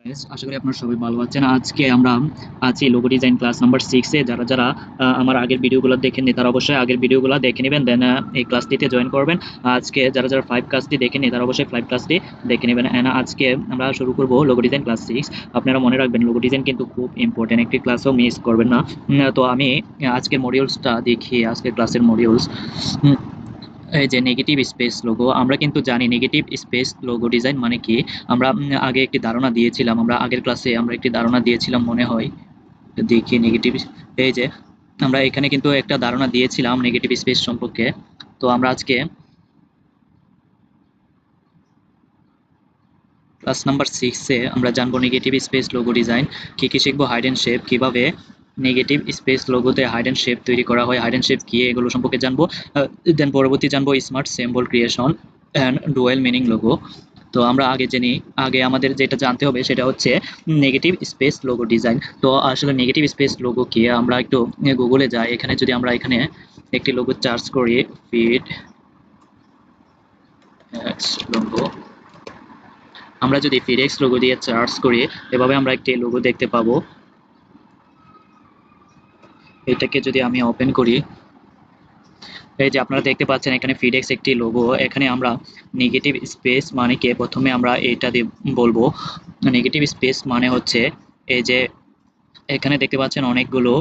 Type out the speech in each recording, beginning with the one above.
আশা করি আপনারা সবাই ভালো আছেন। আজকে আমরা আছি লোগো ডিজাইন ক্লাস নাম্বার 6 এ। যারা যারা আমার আগের ভিডিওগুলো দেখেননি তারা অবশ্যই আগের ভিডিওগুলো দেখে নেবেন, দেন এই ক্লাসটিতে জয়েন করবেন। আজকে যারা যারা 5 ক্লাসটি দেখেননি তারা অবশ্যই 5 ক্লাসটি দেখে নেবেন। এন্ড আজকে আমরা শুরু করব লোগো ডিজাইন ক্লাস 6। আপনারা মনে রাখবেন লোগো ডিজাইন কিন্তু খুব ইম্পর্টেন্ট, একটি ক্লাসও মিস করবেন না। তো আমি আজকের মডিউলসটা দেখি, আজকের ক্লাসের মডিউলস। এই যে নেগেটিভ স্পেস লোগো, আমরা কিন্তু জানি নেগেটিভ স্পেস লোগো ডিজাইন মানে কি। আমরা আগে একটি ধারণা দিয়েছিলাম, আমরা আগের ক্লাসে আমরা একটি ধারণা দিয়েছিলাম মনে হয়। দেখি নেগেটিভ, এই যে আমরা এখানে কিন্তু একটা ধারণা দিয়েছিলাম নেগেটিভ স্পেস সম্পর্কে। তো আমরা আজকে ক্লাস নাম্বার 6 এ আমরা জানবো নেগেটিভ স্পেস লোগো ডিজাইন, কি কি শিখবো, হাইড এন্ড শেপ, কিভাবে নেগেটিভ স্পেস লোগোতে হাইড এন্ড শেপ তৈরি করা হয়, হাইড এন্ড শেপ কি এগুলো সম্পর্কে জানবো। দেন পরবর্তী জানবো smart symbol creation and dual meaning logo. তো আমরা আগে জেনে, আগে আমাদের যেটা জানতে হবে সেটা হচ্ছে নেগেটিভ স্পেস লোগো ডিজাইন। তো আসলে নেগেটিভ স্পেস লোগো কি, আমরা একটু গুগলে যাই। এখানে যদি আমরা এখানে একটি লোগো সার্চ করি, ফিড এক্স লোগো, আমরা যদি ফিডেক্স লোগো দিয়ে সার্চ করি এভাবে আমরা একটি লোগো দেখতে পাবো। এটাকে যদি আমি ওপেন করি, এই যে আপনারা দেখতে পাচ্ছেন এখানে ফিডেক্স একটি লোগো। এখানে আমরা নেগেটিভ স্পেস মানে কি প্রথমে আমরা এটা দিয়ে বলবো। নেগেটিভ স্পেস মানে হচ্ছে এই যে এখানে দেখতে পাচ্ছেন অনেকগুলো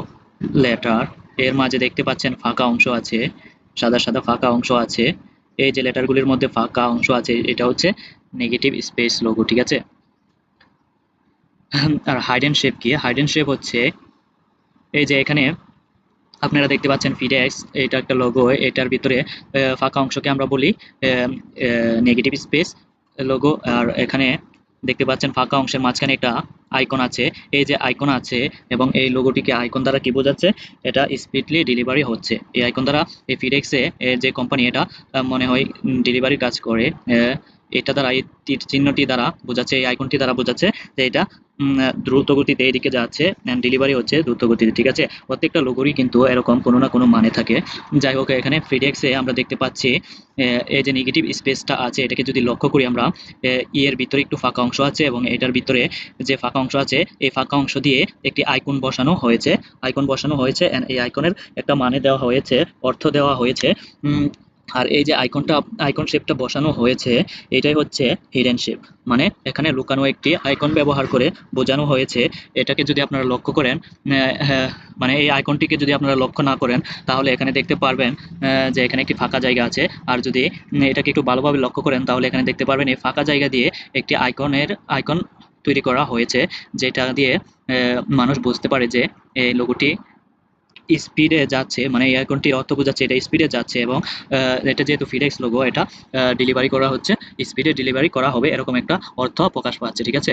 লেটার, এর মাঝে দেখতে পাচ্ছেন ফাঁকা অংশ আছে, সাদা সাদা ফাঁকা অংশ আছে। এই যে লেটারগুলির মধ্যে ফাঁকা অংশ আছে, এটা হচ্ছে নেগেটিভ স্পেস লোগো, ঠিক আছে। আর হাইড এন্ড শেপ কি, হাইড এন্ড শেপ হচ্ছে এই যে এখানে আপনারা দেখতে পাচ্ছেন ফিডেক্স, এটা একটা লোগো, এটার ভিতরে ফাঁকা অংশকে আমরা বলি নেগেটিভ স্পেস লোগো। আর এখানে দেখতে পাচ্ছেন ফাঁকা অংশের মাঝখানে একটা আইকন আছে, এই যে আইকন আছে, এবং এই লোগোটিকে আইকন দ্বারা কি বোঝাচ্ছে, এটা স্পিডলি ডেলিভারি হচ্ছে এই আইকন দ্বারা। এই ফিডেক্সে যে কোম্পানি, এটা মনে হয় ডেলিভারির কাজ করে। এটা দ্বারা এই চিহ্নটি দ্বারা বোঝাচ্ছে, এই আইকনটি দ্বারা বোঝাচ্ছে যে এটা দ্রুত গতিতে এদিকে যাচ্ছে, ডেলিভারি হচ্ছে দ্রুত গতিতে, ঠিক আছে। প্রত্যেকটা লোগোরই কিন্তু এরকম কোনো না কোনো মানে থাকে। যাই হোক, এখানে ফিডেক্সে আমরা দেখতে পাচ্ছি এই যে নেগেটিভ স্পেসটা আছে, এটাকে যদি লক্ষ্য করি আমরা, এর ভিতরে একটু ফাঁকা অংশ আছে, এবং এটার ভিতরে যে ফাঁকা অংশ আছে এই ফাঁকা অংশ দিয়ে একটি আইকন বসানো হয়েছে, আইকন বসানো হয়েছে, এন্ড এই আইকনের একটা মানে দেওয়া হয়েছে, অর্থ দেওয়া হয়েছে। আর এই যে আইকনটা, আইকন শেপটা বসানো হয়েছে, এটাই হচ্ছে হিডেন শেপ, মানে এখানে লুকানো একটি আইকন ব্যবহার করে বোঝানো হয়েছে। এটাকে যদি আপনারা লক্ষ্য করেন, হ্যাঁ, মানে এই আইকনটিকে যদি আপনারা লক্ষ্য না করেন তাহলে এখানে দেখতে পারবেন যে এখানে একটি ফাঁকা জায়গা আছে। আর যদি এটাকে একটু ভালোভাবে লক্ষ্য করেন তাহলে এখানে দেখতে পারবেন এই ফাঁকা জায়গা দিয়ে একটি আইকন তৈরি করা হয়েছে, যেটা দিয়ে মানুষ বুঝতে পারে যে এই লোগোটি স্পিডে যাচ্ছে, মানে এই আইকনটির অর্থ বোঝাচ্ছে এটা স্পিডে যাচ্ছে, এবং এটা যেহেতু ফিডেক্স লোগো, এটা ডেলিভারি করা হচ্ছে, স্পিডে ডেলিভারি করা হবে, এরকম একটা অর্থ প্রকাশ পাচ্ছে, ঠিক আছে।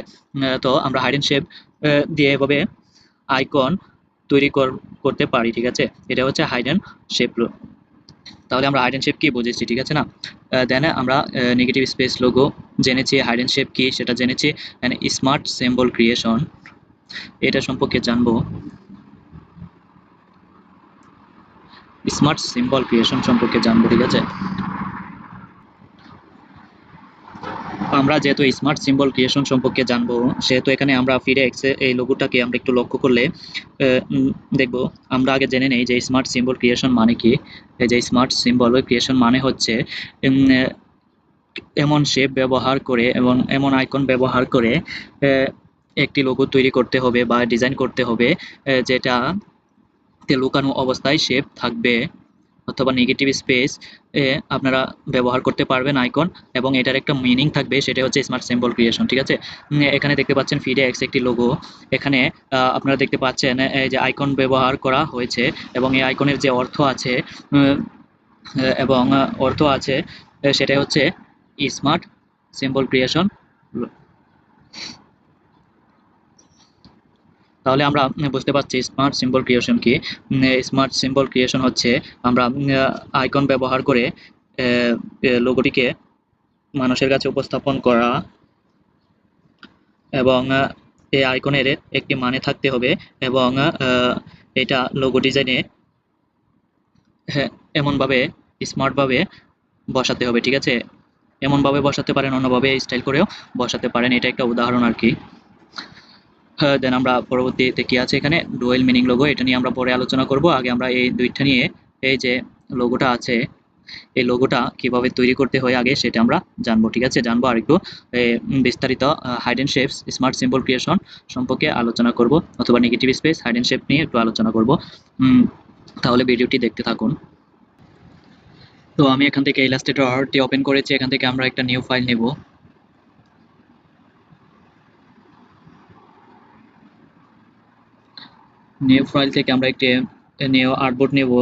তো আমরা হাইড এন্ড শেপ দিয়ে এভাবে আইকন তৈরি করতে পারি, ঠিক আছে। এটা হচ্ছে হাইড এন্ড শেপ। তাহলে আমরা হাইড এন্ড শেপ কি বুঝেছি, ঠিক আছে না। দেন আমরা নেগেটিভ স্পেস লোগো জেনেছি, হাইড এন্ড শেপ কি সেটা জেনেছি, স্মার্ট সিম্বল ক্রিয়েশন এটা সম্পর্কে জানবো। স্মার্ট সিম্বল ক্রিয়েশন সম্পর্কে জানবো, ঠিক আছে। আমরা যেহেতু স্মার্ট সিম্বল ক্রিয়েশন সম্পর্কে জানবো, সেহেতু এখানে আমরা ফিডেক্স এই লোগোটাকে আমরা একটু লক্ষ্য করলে দেখবো। আমরা আগে জেনে নেই যে স্মার্ট সিম্বল ক্রিয়েশন মানে কি। এই যে স্মার্ট সিম্বল ক্রিয়েশন মানে হচ্ছে এমন শেপ ব্যবহার করে এবং এমন আইকন ব্যবহার করে একটি লোগো তৈরি করতে হবে বা ডিজাইন করতে হবে, যেটা লুকানো অবস্থায় শেপ থাকবে, অথবা নেগেটিভ স্পেস আপনারা ব্যবহার করতে পারবেন আইকন, এবং এটার একটা মিনিং থাকবে, সেটা হচ্ছে স্মার্ট সিম্বল ক্রিয়েশন, ঠিক আছে। এখানে দেখতে পাচ্ছেন ফিডেক্স একটি লোগো, এখানে আপনারা দেখতে পাচ্ছেন এই যে আইকন ব্যবহার করা হয়েছে, এবং এই আইকনের যে অর্থ আছে এবং অর্থ আছে সেটা হচ্ছে স্মার্ট সিম্বল ক্রিয়েশন। তাহলে আমরা বুঝতে পারছি স্মার্ট সিম্বল ক্রিয়েশন কি। স্মার্ট সিম্বল ক্রিয়েশন হচ্ছে আমরা আইকন ব্যবহার করে লোগোটিকে মানুষের কাছে উপস্থাপন করা, এবং এই আইকনের একটি মানে থাকতে হবে, এবং এটা লোগো ডিজাইনে এমনভাবে স্মার্টভাবে বসাতে হবে, ঠিক আছে। এমনভাবে বসাতে পারেন, অন্যভাবে স্টাইল করেও বসাতে পারেন, এটা একটা উদাহরণ আর কি। দেন আমরা পরবর্তীতে কি আছে এখানে ডুয়েল মিনিং লোগো, এটা নিয়ে আমরা পরে আলোচনা করব। আগে আমরা এই দুইটা নিয়ে, এই যে লোগোটা আছে এই লোগোটা কিভাবে তৈরি করতে হয় আগে সেটা আমরা জানবো, ঠিক আছে? জানবো আর একটু বিস্তারিত hide and shapes smart symbol creation সম্পর্কে আলোচনা করব, অথবা negative space hide and shape নিয়ে একটু আলোচনা করব। তাহলে ভিডিওটি দেখতে থাকুন। তো আমি এখান থেকে ইলাস্ট্রেটরটি ওপেন করেছি, এখান থেকে আমরা একটা নিউ ফাইল নেব। নিউ ফাইল থেকে আমরা একটি নিউ আর্টবোর্ড নেব।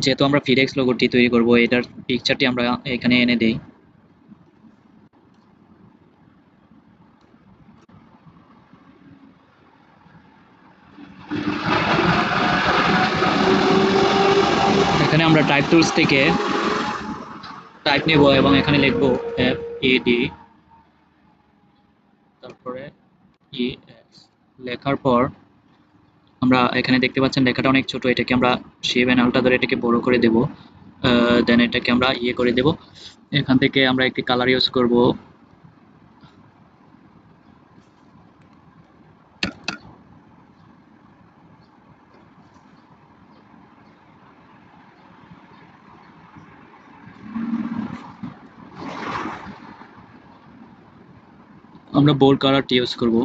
যেহেতু আমরা ফিডেক্স লোগোটি তৈরি করব, এটার পিকচারটি আমরা এখানে এনে দেই। এখানে আমরা টাইপ টুলস থেকে টাইপ নেব এবং এখানে লিখব FED, তারপরে EX। লেখার পর আমরা এখানে দেখতে পাচ্ছেন লেখাটা অনেক ছোট, এটাকে আমরা শেপ এন্ড আলটা ধরে এটাকে বড় করে দেব। দেন এটাকে আমরা করে দেব। এখান থেকে আমরা একটি কালার ইউজ করব। আমরা বোল্ড কালারটি ইউজ করব।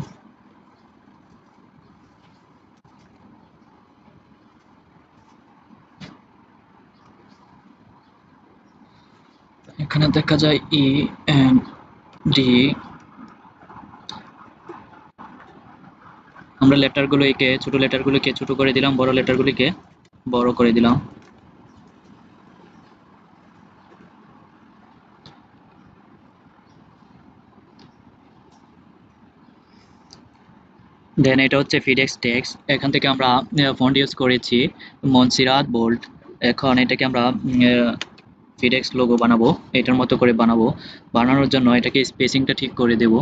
এখানে দেখা যায় END। আমরা লেটারগুলোকে ছোট লেটারগুলোকে ছোট করে দিলাম, বড় লেটারগুলিকে বড় করে দিলাম। দেন এটা হচ্ছে ফিডেক্স টেক্সট, এখান থেকে আমরা ফন্ট ইউজ করেছি মনসিরাত বোল্ড। এখন এটাকে আমরা ফিডেক্স লোগো বানাবো, এটার মতো করে বানাবো। বানানোর জন্য এটাকে স্পেসিংটা ঠিক করে দেব।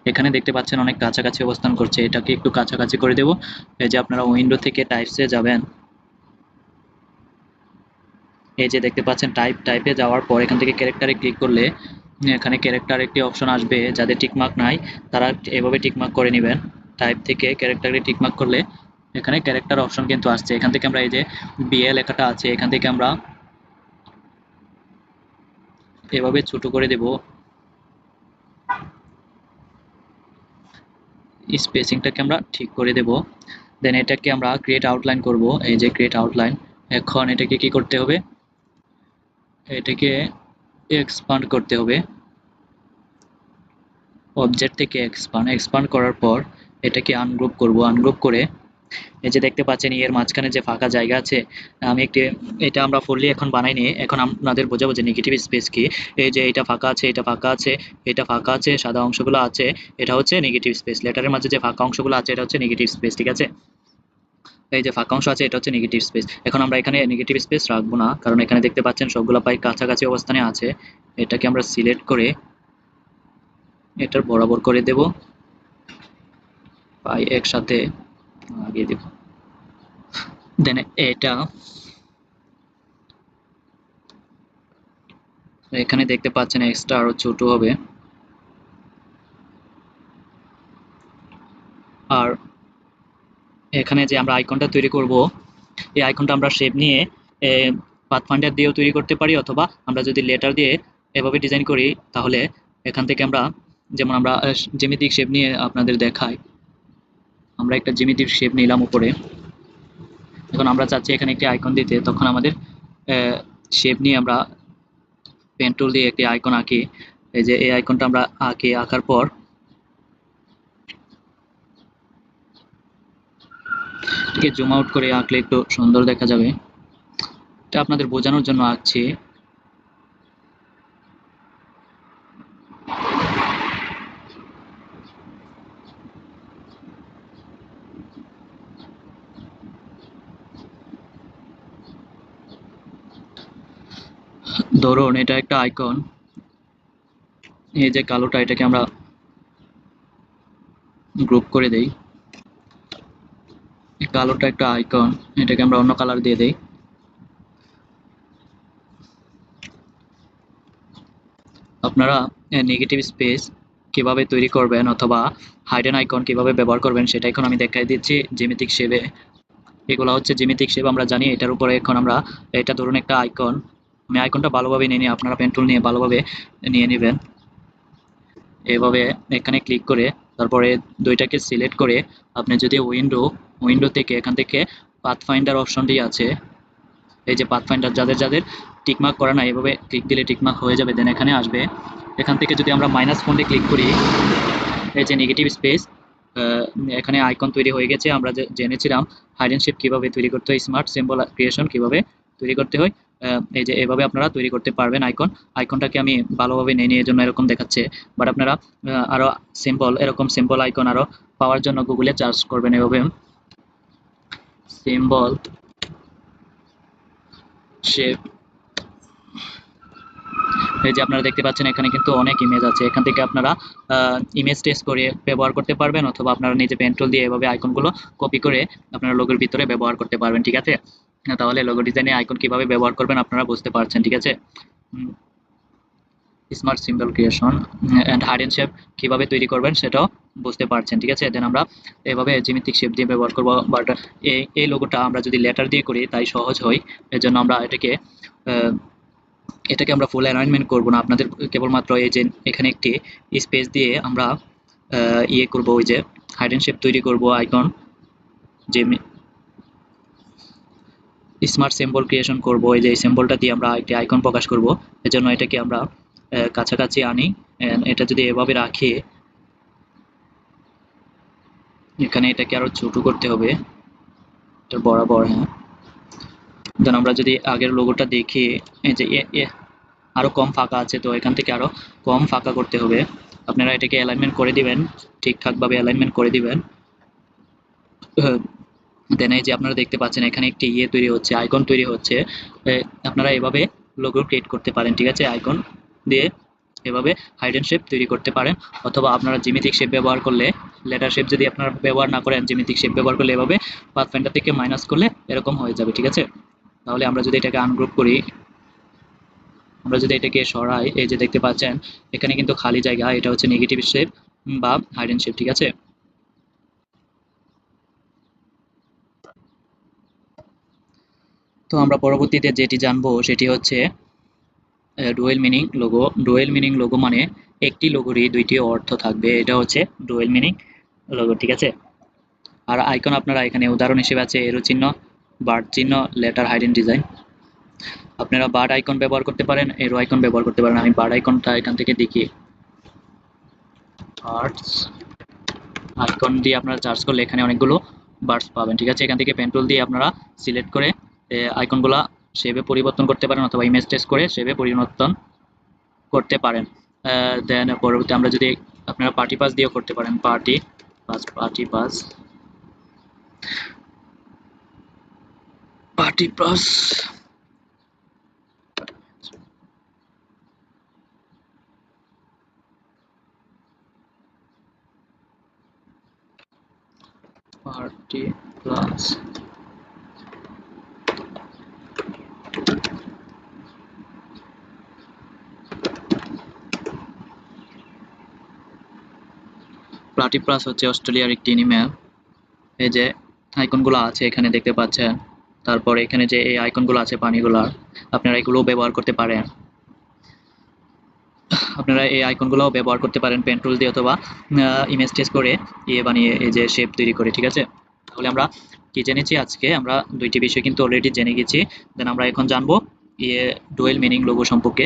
এখানে দেখতে পাচ্ছেন অনেক কাছাকাছি অবস্থান করছে, এটাকে একটু কাছাকাছি করে দেব। এই যে আপনারা উইন্ডো থেকে টাইপসে যাবেন, এই যে দেখতে পাচ্ছেন টাইপে যাওয়ার পর এখান থেকে ক্যারেক্টারে ক্লিক করলে এখানে ক্যারেক্টার একটি অপশন আসবে। যাদের টিকমার্ক নাই তারা এভাবে টিকমার্ক করে নেবেন। টাইপ থেকে ক্যারেক্টারে টিকমার্ক করলে এখানে ক্যারেক্টার অপশন কিন্তু আসছে। এখান থেকে আমরা এই যে BL লেখাটা আছে এখান থেকে আমরা এভাবে ছোট করে দেব, স্পেসিংটাকে আমরা ঠিক করে দেব। দেন এটাকে আমরা ক্রিয়েট আউটলাইন করব, এই যে ক্রিয়েট আউটলাইন। এখন এটাকে কি করতে হবে, এটাকে এক্সপান্ড করতে হবে। অবজেক্ট থেকে এক্সপান্ড করার পর এটাকে আনগ্রুপ করব। আনগ্রুপ করে এই যে দেখতে পাচ্ছেন এর মাঝখানে যে ফাঁকা জায়গা আছে, আমি একটি এটা আমরা ফুললি এখন বানাইনি, এখন আপনাদের বোঝাবো যে নেগেটিভ স্পেস কি। এই যে এটা ফাঁকা আছে, এটা ফাঁকা আছে, এটা ফাঁকা আছে, সাদা অংশগুলো আছে, এটা হচ্ছে নেগেটিভ স্পেস। লেটারের মাঝে যে ফাঁকা অংশগুলো আছে এটা হচ্ছে নেগেটিভ স্পেস, ঠিক আছে? এই যে ফাঁকা অংশ আছে এটা হচ্ছে নেগেটিভ স্পেস। এখন আমরা এখানে নেগেটিভ স্পেস রাখবো না, কারণ এখানে দেখতে পাচ্ছেন সবগুলো পাই কাছাকাছি অবস্থানে আছে। এটাকে আমরা সিলেক্ট করে এটার বরাবর করে দেব, পাই একসাথে লাগিয়ে দেব। দেন এটা এখানে দেখতে পাচ্ছেন এক্সট্রা আরো ছোট হবে। আর এখানে যে আমরা আইকনটা তৈরি করব, এই আইকনটা আমরা শেপ নিয়ে পাথফাইন্ডার দিয়েও তৈরি করতে পারি, অথবা আমরা যদি লেটার দিয়ে এভাবে ডিজাইন করি তাহলে এখান থেকে আমরা, যেমন আমরা জ্যামিতিক শেপ নিয়ে আপনাদের দেখাই। আমরা একটা জ্যামিতিক শেপ নিলাম উপরে, এখন আমরা চাচ্ছি এখানে একটি আইকন দিতে, তখন আমাদের শেপ নিয়ে আমরা পেন টুল দিয়ে একটি আইকন আঁকি। এই যে এই আইকনটা আমরা আঁকার পর এটাকে জুম আউট করে আঁকলে একটু সুন্দর দেখা যাবে। এটা আপনাদের বোঝানোর জন্য আঁকছি। ধরুন এটা একটা আইকন, এই যে কালোটা এটাকে আমরা গ্রুপ করে দেই। কালোটা একটা আইকন, এটাকে আমরা অন্য কালার দিয়ে দেই। আপনারা নেগেটিভ স্পেস কিভাবে তৈরি করবেন অথবা হাইডেন আইকন কিভাবে ব্যবহার করবেন সেটা এখন আমি দেখাই দিচ্ছি জ্যামিতিক শেপে। এগুলো হচ্ছে জ্যামিতিক শেপ, আমরা জানি এটার উপরে এখন আমরা এটা ধরুন একটা আইকন, আমি আইকনটা ভালোভাবে নিয়ে নিই, আপনারা পেন টুল নিয়ে ভালোভাবে নিয়ে নেবেন। এভাবে এখানে ক্লিক করে তারপরে দুইটাকে সিলেক্ট করে আপনি যদি উইন্ডো থেকে এখান থেকে পাথফাইন্ডার অপশনটি আছে, এই যে পাথফাইন্ডার যাদের যাদের টিকমার্ক করা নাই এভাবে ক্লিক দিলে টিকমার্ক হয়ে যাবে, দেন এখানে আসবে। এখান থেকে যদি আমরা মাইনাস ফন্টে ক্লিক করি, এই যে নেগেটিভ স্পেস, এখানে আইকন তৈরি হয়ে গেছে। আমরা জেনেছিলাম হাইড এন্ড শেপ কিভাবে তৈরি করতে হয়, স্মার্ট সিম্বল ক্রিয়েশন কিভাবে তৈরি করতে হয়। এই যে এভাবে আপনারা তৈরি করতে পারবেন আইকনটাকে আমি ভালোভাবে নিয়ে নিয়ে জন্য এরকম দেখাচ্ছে। বাট আপনারা আরো সিম্পল এরকম সিম্পল আইকন আরো পাওয়ার জন্য গুগলে সার্চ করবেন এভাবে সিম্বল শেপ। এই যে আপনারা দেখতে পাচ্ছেন এখানে কিন্তু অনেক ইমেজ আছে, এখান থেকে আপনারা ইমেজ টেস্ট করে ব্যবহার করতে পারবেন অথবা আপনারা নিজে পেন টুল দিয়ে এভাবে আইকনগুলো কপি করে আপনারা লোগোর ভিতরে ব্যবহার করতে পারবেন, ঠিক আছে। তাহলে লোগো ডিজাইনে আইকন কিভাবে ব্যবহার করবেন আপনারা বুঝতে পারছেন, ঠিক আছে। Smart symbol creation and hide and shape কিভাবে তৈরি করবেন সেটাও বুঝতে পারছেন, ঠিক আছে। দেন আমরা এভাবে জ্যামিতিক শেপ দিয়ে ব্যবহার করব, বাট এই লোগোটা আমরা যদি লেটার দিয়ে করি তাই সহজ হয়। এর জন্য আমরা এটাকে আমরা ফুল অ্যালাইনমেন্ট করব না, আপনাদের কেবলমাত্র এই যে এখানে একটি স্পেস দিয়ে আমরা ইয়ে করব, ওই যে হাইড এন্ড শেপ তৈরি করব আইকন, যে স্মার্ট সিম্বল ক্রিয়েশন করব, এই যে সিম্বলটা দিয়ে আমরা একটি আইকন প্রকাশ করব। এজন্য এটাকে আমরা কাছাকাছি আনি, এটা যদি এভাবে রাখি, এখানে এটাকে আরো ছোট করতে হবে, এটা বরাবর, হ্যাঁ। দেন আমরা যদি আগের লোগোটা দেখি, এই যে আরো কম ফাঁকা আছে, তো এখান থেকে আরো কম ফাঁকা করতে হবে। আপনারা এটাকে অ্যালাইনমেন্ট করে দিবেন, ঠিকঠাক ভাবে অ্যালাইনমেন্ট করে দিবেন। দেন এই যে আপনারা দেখতে পাচ্ছেন এখানে একটি ইয়ে তৈরি হচ্ছে, আইকন তৈরি হচ্ছে। আপনারা এভাবে লোগো ক্রিয়েট করতে পারেন, ঠিক আছে। আইকন দিয়ে এভাবে হাইড এন্ড শেপ তৈরি করতে পারেন, অথবা আপনারা জ্যামিতিক শেপ ব্যবহার করলে, লেটার শেপ যদি আপনারা ব্যবহার না করেন জ্যামিতিক শেপ ব্যবহার করলে এভাবে পাথফাইন্ডার থেকে মাইনাস করলে এরকম হয়ে যাবে, ঠিক আছে। তাহলে আমরা যদি এটাকে আনগ্রুপ করি, আমরা যদি এটাকে সরাই, এই যে দেখতে পাচ্ছেন এখানে কিন্তু খালি জায়গা, এটা হচ্ছে নেগেটিভ শেপ বা হাইড এন্ড শেপ, ঠিক আছে। তো আমরা পরবর্তীতে যেটি জানবো সেটি হচ্ছে dual meaning logo. Dual meaning logo মানে একটি লোগোরই দুইটি অর্থ থাকবে, এটা হচ্ছে ডুয়েল মিনিং লোগো, ঠিক আছে। আর আইকন আপনারা এখানে উদাহরণ হিসেবে আছে এরো চিহ্ন, বার্ড চিহ্ন, লেটার, হাইডেন ডিজাইন। আপনারা বার্ড আইকন ব্যবহার করতে পারেন, এরো আইকন ব্যবহার করতে পারেন। আমি বার্ড আইকনটা এখান থেকে দেখি, বার্ডস আইকন দিয়ে আপনারা সার্চ করলে এখানে অনেকগুলো বার্ডস পাবেন, ঠিক আছে। এখান থেকে পেন টুল দিয়ে আপনারা সিলেক্ট করে আইকনগুলা শেপে পরিবর্তন করতে পারেন অথবা ইমেজ টেস্ট করে শেপে পরিবর্তন করতে পারেন। দেন পরবর্তী আমরা যদি আপনারা পার্টি পাস দিয়েও করতে পারেন, party pass party pass party plus party plus হচ্ছে অস্ট্রেলিয়ার একটি অ্যানিমেল। এই যে আইকনগুলো আছে এখানে দেখতে পাচ্ছেন, তারপরে এখানে যে এই আইকনগুলো আছে পানিগুলার, আপনারা এগুলো ব্যবহার করতে পারেন। আপনারা এই আইকনগুলোও ব্যবহার করতে পারেন পেন টুল দিয়ে অথবা ইমেজ টেস্ট করে ইয়ে বানিয়ে এই যে শেপ তৈরি করে, ঠিক আছে। তাহলে আমরা কি জেনেছি আজকে, আমরা দুইটি বিষয় কিন্তু অলরেডি জেনে গেছি। দেন আমরা এখন জানবো ইয়ে ডুয়েল মিনিং লোগো সম্পর্কে।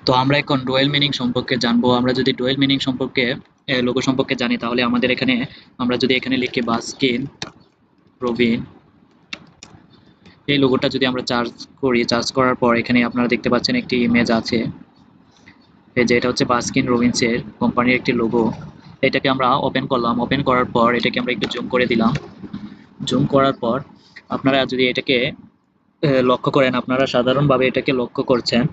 তো আমরা এখন ডুয়েল মিনিং সম্পর্কে জানবো। আমরা যদি ডুয়েল মিনিং সম্পর্কে লোগো সম্পর্কে জানি তাহলে আমাদের এখানে আমরা যদি এখানে লিখি বাস্কিন রবিন, এই লোগোটা যদি আমরা সার্চ করার পর এখানে আপনারা দেখতে পাচ্ছেন একটি ইমেজ আছে, এই যে এটা হচ্ছে বাস্কিন রবিন্সের কোম্পানির একটি লোগো। এটাকে আমরা ওপেন করলাম, ওপেন করার পর এটাকে আমরা একটু জুম করে দিলাম। জুম করার পর আপনারা যদি এটাকে লক্ষ্য করেন, আপনারা সাধারণভাবে এটাকে লক্ষ্য করছেন,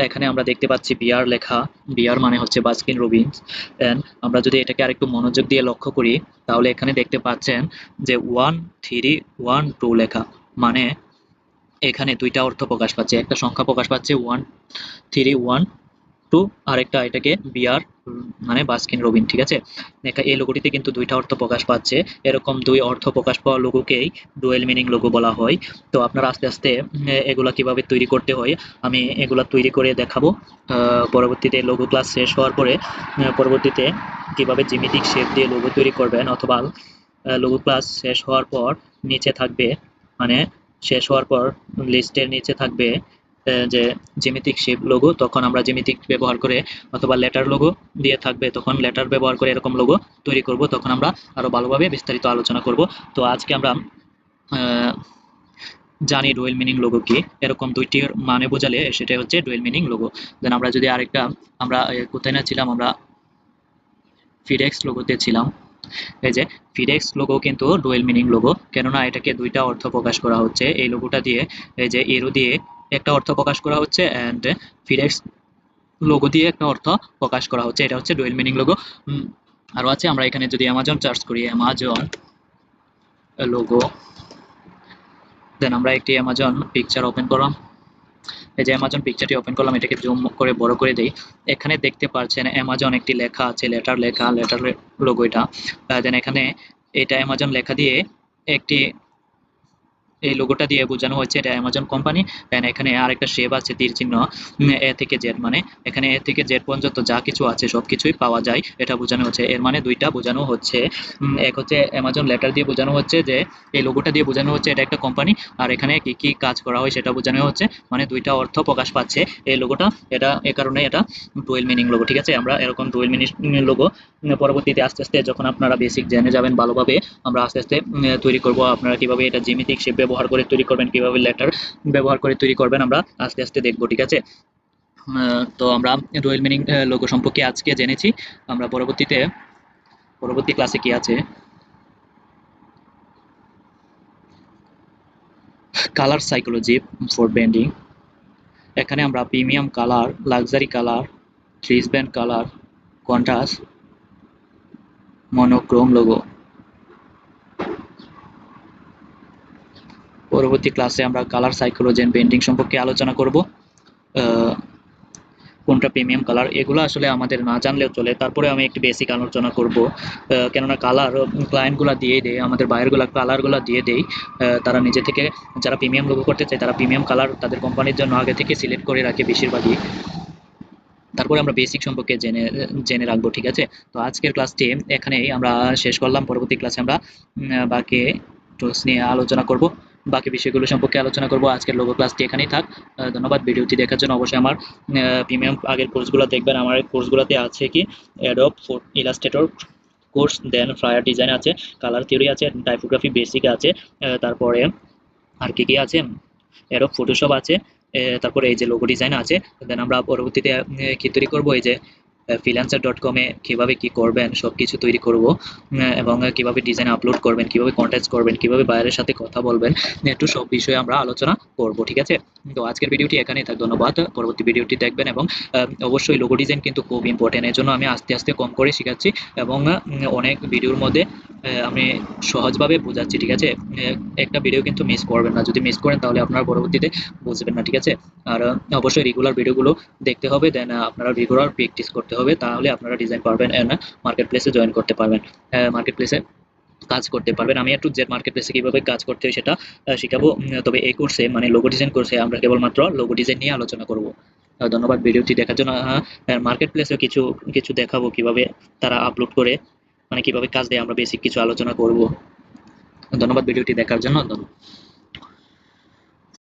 এখানে আমরা দেখতে পাচ্ছি বিয়ার লেখা, বিয়ার মানে হচ্ছে বাস্কিন রবিন্স। এন্ড আমরা যদি এটাকে আরেকটু মনোযোগ দিয়ে লক্ষ্য করি তাহলে এখানে দেখতে পাচ্ছেন যে 1312 লেখা, মানে এখানে দুইটা অর্থ প্রকাশ পাচ্ছে, একটা সংখ্যা প্রকাশ পাচ্ছে 131 আরেকটা এটাকে বিআর মানে বাস্কিন রবিন, ঠিক আছে। এই লোগোটিতে কিন্তু দুইটা অর্থ প্রকাশ পাচ্ছে। এরকম দুই অর্থ প্রকাশ পাওয়া লোগোকেই ডুয়েল মিনিং লোগো বলা হয়। তো আপনারা আস্তে আস্তে এগুলা কিভাবে তৈরি করতে হয় আমি এগুলা তৈরি করে দেখাবো। পরবর্তীতে লোগো ক্লাস শেষ হওয়ার পরে পরবর্তীতে কিভাবে জ্যামিতিক শেপ দিয়ে লোগো তৈরি করবেন, অথবা লোগো ক্লাস শেষ হওয়ার পর নিচে থাকবে, মানে শেষ হওয়ার পর লিস্টের নিচে থাকবে যে জ্যামিতিক শেপ লোগো, তখন আমরা জ্যামিতিক ব্যবহার করে, অথবা লেটার লোগো দিয়ে থাকবে তখন লেটার ব্যবহার করে এরকম লোগো তৈরি করব, তখন আমরা আরো ভালোভাবে বিস্তারিত আলোচনা করব। তো আজকে আমরা আহ, জানি ডুয়েল মিনিং লোগো কি, এরকম দুইটির মানে বোঝালে সেটা হচ্ছে ডুয়েল মিনিং লোগো। দেন আমরা যদি আরেকটা, আমরা কোথায় না ছিলাম, আমরা ফিডেক্স লোগোতে ছিলাম। এই যে ফিডেক্স লোগো কিন্তু ডুয়েল মিনিং লোগো, কেননা এটাকে দুইটা অর্থ প্রকাশ করা হচ্ছে। এই লোগোটা দিয়ে, এই যে এরো দিয়ে একটা অর্থ প্রকাশ করা হচ্ছে, এন্ড ফিডেক্স লোগো দিয়ে একটা অর্থ প্রকাশ করা হচ্ছে, এটা হচ্ছে ডুয়েল মিনিং লোগো। আরো আছে, আমরা এখানে যদি অ্যামাজন সার্চ করি, অ্যামাজন লোগো, দেন আমরা একটি অ্যামাজন পিকচার ওপেন করলাম। এই যে অ্যামাজন পিকচারটি ওপেন করলাম, এটাকে জুম করে বড় করে দেই। এখানে দেখতে পাচ্ছেন অ্যামাজন একটি লেখা আছে, লেটার লেখা, লেটার লোগো এটা। দেন এখানে এটা অ্যামাজন লেখা দিয়ে একটি, এই লোগোটা দিয়ে বোঝানো হচ্ছে এটা অ্যামাজন কোম্পানি। দেন এখানে আরেকটা শেপ আছে তীর চিহ্ন, এ থেকে জেড, মানে এখানে এ থেকে জেড পর্যন্ত যা কিছু আছে সবকিছুই পাওয়া যায়, এটা বোঝানো হচ্ছে। এর মানে দুইটা বোঝানো হচ্ছে। এক হচ্ছে অ্যামাজন লেটার দিয়ে বোঝানো হচ্ছে যে এই লোগোটা দিয়ে বোঝানো হচ্ছে এটা একটা কোম্পানি, আর এখানে কি কি কাজ করা হয় সেটা বোঝানো হচ্ছে, মানে দুইটা অর্থ প্রকাশ পাচ্ছে এই লোগোটা। এটা এ কারণে এটা ডুয়েল মিনিং লোগো, ঠিক আছে। আমরা এরকম ডুয়েল মিনিং লোগো পরবর্তীতে আস্তে আস্তে যখন আপনারা বেসিক জেনে যাবেন ভালোভাবে, আমরা আস্তে আস্তে তৈরি করব। আপনারা কিভাবে এটা জ্যামিতিক শেপ ব্যবহার করে তৈরি করবেন, কিভাবে লেটার ব্যবহার করে তৈরি করবেন, আমরা আস্তে আস্তে দেখবো, ঠিক আছে। তো আমরা ডুয়েল মিনিং লোগো সম্পর্কে আজকে জেনেছি। আমরা পরবর্তী ক্লাসে কি আছে, কালার সাইকোলজি ফর ব্র্যান্ডিং। এখানে আমরা প্রিমিয়াম কালার, লাক্সারি কালার, থ্রিস band colour, contrast, monochrome logo. পরবর্তী ক্লাসে আমরা কালার সাইকোলজি এন্ড ব্র্যান্ডিং সম্পর্কে আলোচনা করব। কোনটা প্রিমিয়াম কালার, এগুলো আসলে আমাদের না জানলেও চলে, তারপরে আমি একটু বেসিক আলোচনা করব। কেননা কালার ক্লায়েন্টগুলো দিয়ে দেয়, আমাদের বায়ারগুলো কালারগুলো দিয়ে দেয়। তারা নিজে থেকে, যারা প্রিমিয়াম লোগো করতে চায় তারা প্রিমিয়াম কালার তাদের কোম্পানির জন্য আগে থেকে সিলেক্ট করে রাখে বেশিরভাগই। তারপরে আমরা বেসিক সম্পর্কে জেনে জেনে রাখবো, ঠিক আছে। তো আজকের ক্লাসটি এখানেই আমরা শেষ করলাম। পরবর্তী ক্লাসে আমরা বাকি টুলস নিয়ে আলোচনা করব, বাকি বিষয়গুলো সম্পর্কে আলোচনা করব। আজকের লোগো ক্লাসটি এখানেই থাক। ধন্যবাদ ভিডিওটি দেখার জন্য। অবশ্যই আমার প্রিমিয়াম আগের কোর্সগুলো দেখবেন। আমার কোর্সগুলোতে আছে কি, অ্যাডোব ইলাস্ট্রেটর কোর্স, দেন ফ্লায়ার ডিজাইন আছে, কালার থিওরি আছে, টাইপোগ্রাফি বেসিক আছে, তারপরে আর কি কি আছে, এরও ফটোশপ আছে, তারপরে এই যে লোগো ডিজাইন আছে। দেন আমরা পরবর্তীতে কি তৈরি করব, এই যে freelancer.com-এ কিভাবে কি করবেন সবকিছু তৈরি করব, এবং কিভাবে ডিজাইন আপলোড করবেন, কিভাবে কন্ট্যাক্ট করবেন, কিভাবে বায়ারের সাথে কথা বলবেন, একটু সব বিষয়ে আমরা আলোচনা করব, ঠিক আছে। তো আজকের ভিডিওটি এখানেই থাক। ধন্যবাদ। পরবর্তী ভিডিওটি দেখবেন, এবং অবশ্যই লোগো ডিজাইন কিন্তু খুব ইম্পর্টেন্ট, এর জন্য আমি আস্তে আস্তে কম করে শেখাচ্ছি, এবং অনেক ভিডিওর মধ্যে আমি সহজভাবে বোঝাচ্ছি, ঠিক আছে। একটা ভিডিও কিন্তু মিস করবেন না, যদি মিস করেন তাহলে আপনারা পরবর্তীতে বুঝবেন না, ঠিক আছে। আর অবশ্যই রেগুলার ভিডিওগুলো দেখতে হবে, দেন আপনারা রেগুলার প্র্যাকটিস করতে হবে, তাহলে আপনারা ডিজাইন পারবেন এন্ড মার্কেট প্লেসে জয়েন করতে পারবেন, মার্কেট প্লেসে কাজ করতে পারবেন। আমি একটু জেড মার্কেট প্লেসে কিভাবে কাজ করতে হয় সেটা শিখাবো। তবে এই কোর্সে, মানে লোগো ডিজাইন কোর্সে, আমরা কেবলমাত্র লোগো ডিজাইন নিয়ে আলোচনা করব। ধন্যবাদ ভিডিওটি দেখার জন্য। মার্কেট প্লেসে কিছু কিছু দেখাবো কিভাবে তারা আপলোড করে, মানে কিভাবে কাজ দেয়, আমরা বেসিক কিছু আলোচনা করব। ধন্যবাদ ভিডিওটি দেখার জন্য। ধন্যবাদ।